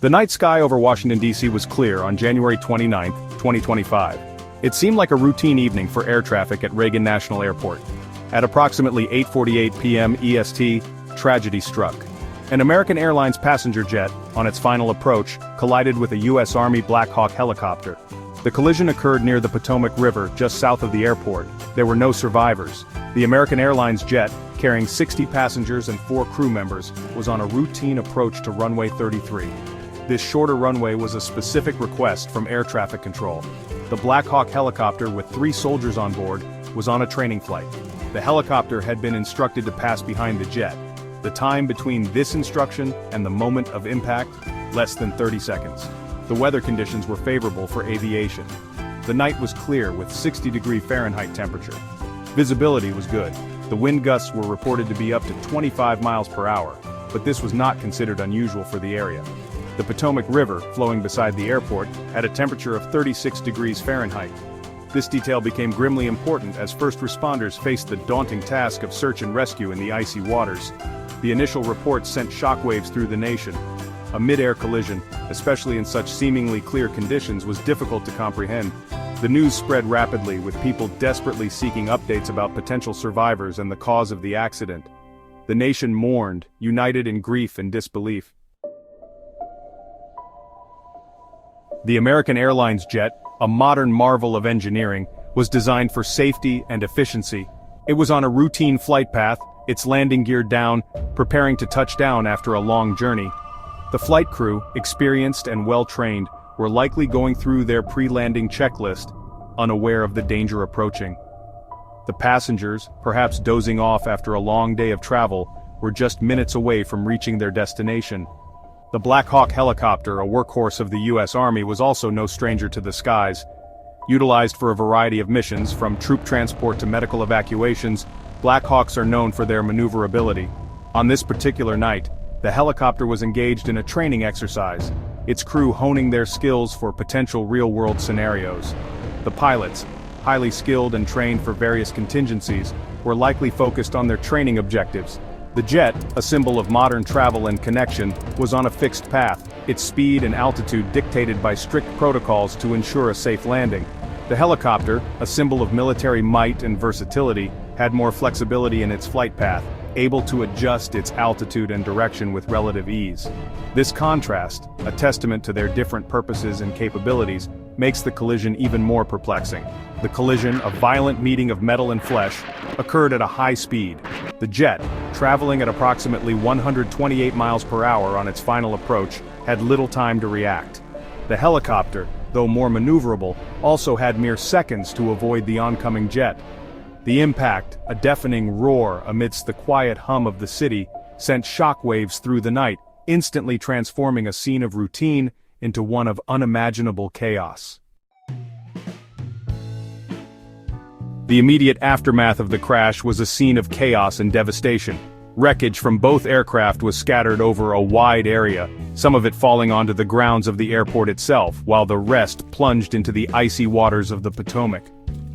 The night sky over Washington, D.C. was clear on January 29, 2025. It seemed like a routine evening for air traffic at Reagan National Airport. At approximately 8:48 p.m. EST, tragedy struck. An American Airlines passenger jet, on its final approach, collided with a U.S. Army Black Hawk helicopter. The collision occurred near the Potomac River, just south of the airport. There were no survivors. The American Airlines jet, carrying 60 passengers and 4 crew members, was on a routine approach to runway 33. This shorter runway was a specific request from air traffic control. The Black Hawk helicopter, with 3 soldiers on board, was on a training flight. The helicopter had been instructed to pass behind the jet. The time between this instruction and the moment of impact, less than 30 seconds. The weather conditions were favorable for aviation. The night was clear with 60-degree Fahrenheit temperature. Visibility was good. The wind gusts were reported to be up to 25 miles per hour, but this was not considered unusual for the area. The Potomac River, flowing beside the airport, had a temperature of 36 degrees Fahrenheit. This detail became grimly important as first responders faced the daunting task of search and rescue in the icy waters. The initial reports sent shockwaves through the nation. A mid-air collision, especially in such seemingly clear conditions, was difficult to comprehend. The news spread rapidly, with people desperately seeking updates about potential survivors and the cause of the accident. The nation mourned, united in grief and disbelief. The American Airlines jet, a modern marvel of engineering, was designed for safety and efficiency. It was on a routine flight path, its landing gear down, preparing to touch down after a long journey. The flight crew, experienced and well-trained, were likely going through their pre-landing checklist, unaware of the danger approaching. The passengers, perhaps dozing off after a long day of travel, were just minutes away from reaching their destination. The Black Hawk helicopter, a workhorse of the U.S. Army, was also no stranger to the skies. Utilized for a variety of missions, from troop transport to medical evacuations, Black Hawks are known for their maneuverability. On this particular night, the helicopter was engaged in a training exercise, its crew honing their skills for potential real-world scenarios. The pilots, highly skilled and trained for various contingencies, were likely focused on their training objectives. The jet, a symbol of modern travel and connection, was on a fixed path, its speed and altitude dictated by strict protocols to ensure a safe landing. The helicopter, a symbol of military might and versatility, had more flexibility in its flight path, able to adjust its altitude and direction with relative ease. This contrast, a testament to their different purposes and capabilities, makes the collision even more perplexing. The collision, a violent meeting of metal and flesh, occurred at a high speed. The jet, traveling at approximately 128 miles per hour on its final approach, had little time to react. The helicopter, though more maneuverable, also had mere seconds to avoid the oncoming jet. The impact, a deafening roar amidst the quiet hum of the city, sent shockwaves through the night, instantly transforming a scene of routine into one of unimaginable chaos. The immediate aftermath of the crash was a scene of chaos and devastation. Wreckage from both aircraft was scattered over a wide area, some of it falling onto the grounds of the airport itself, while the rest plunged into the icy waters of the Potomac.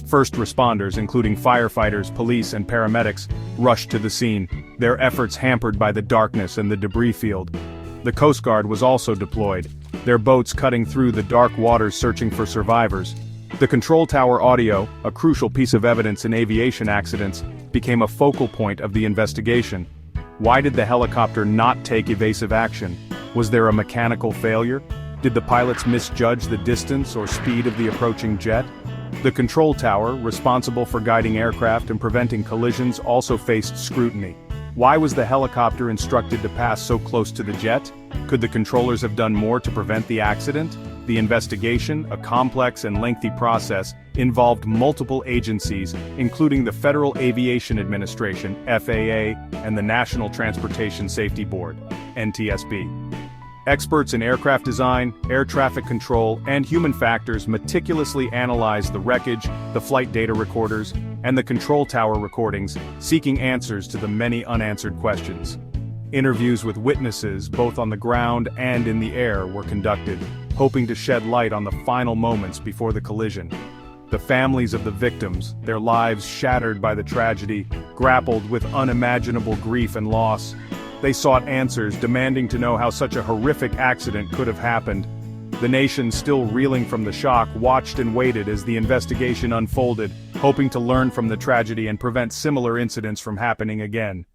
First responders, including firefighters, police, and paramedics, rushed to the scene, their efforts hampered by the darkness and the debris field. The Coast Guard was also deployed, their boats cutting through the dark waters searching for survivors. The control tower audio, a crucial piece of evidence in aviation accidents, became a focal point of the investigation. Why did the helicopter not take evasive action? Was there a mechanical failure? Did the pilots misjudge the distance or speed of the approaching jet? The control tower, responsible for guiding aircraft and preventing collisions, also faced scrutiny. Why was the helicopter instructed to pass so close to the jet? Could the controllers have done more to prevent the accident? The investigation, a complex and lengthy process, involved multiple agencies, including the Federal Aviation Administration, FAA, and the National Transportation Safety Board, NTSB. Experts in aircraft design, air traffic control, and human factors meticulously analyzed the wreckage, the flight data recorders, and the control tower recordings, seeking answers to the many unanswered questions. Interviews with witnesses, both on the ground and in the air, were conducted, hoping to shed light on the final moments before the collision. The families of the victims, their lives shattered by the tragedy, grappled with unimaginable grief and loss. They sought answers, demanding to know how such a horrific accident could have happened. The nation, still reeling from the shock, watched and waited as the investigation unfolded, hoping to learn from the tragedy and prevent similar incidents from happening again.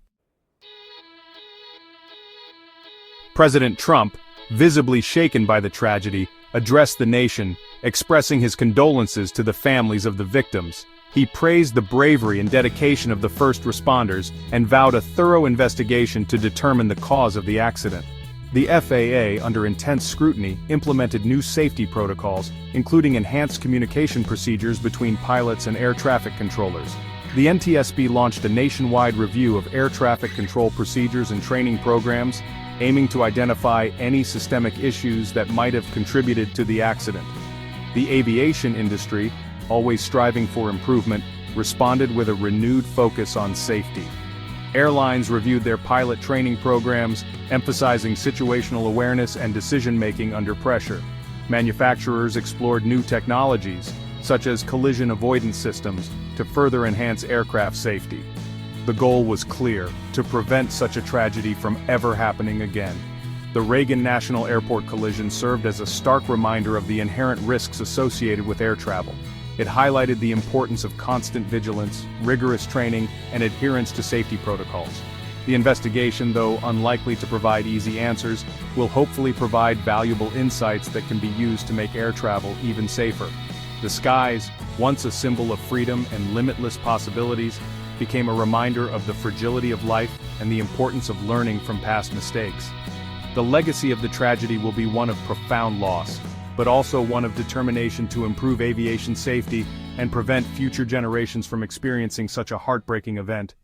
President Trump, visibly shaken by the tragedy, addressed the nation, expressing his condolences to the families of the victims. He praised the bravery and dedication of the first responders and vowed a thorough investigation to determine the cause of the accident. The FAA, under intense scrutiny, implemented new safety protocols, including enhanced communication procedures between pilots and air traffic controllers. The NTSB launched a nationwide review of air traffic control procedures and training programs, aiming to identify any systemic issues that might have contributed to the accident. The aviation industry, always striving for improvement, responded with a renewed focus on safety. Airlines reviewed their pilot training programs, emphasizing situational awareness and decision-making under pressure. Manufacturers explored new technologies, such as collision avoidance systems, to further enhance aircraft safety. The goal was clear: to prevent such a tragedy from ever happening again. The Reagan National Airport collision served as a stark reminder of the inherent risks associated with air travel. It highlighted the importance of constant vigilance, rigorous training, and adherence to safety protocols. The investigation, though unlikely to provide easy answers, will hopefully provide valuable insights that can be used to make air travel even safer. The skies, once a symbol of freedom and limitless possibilities, became a reminder of the fragility of life and the importance of learning from past mistakes. The legacy of the tragedy will be one of profound loss, but also one of determination to improve aviation safety and prevent future generations from experiencing such a heartbreaking event.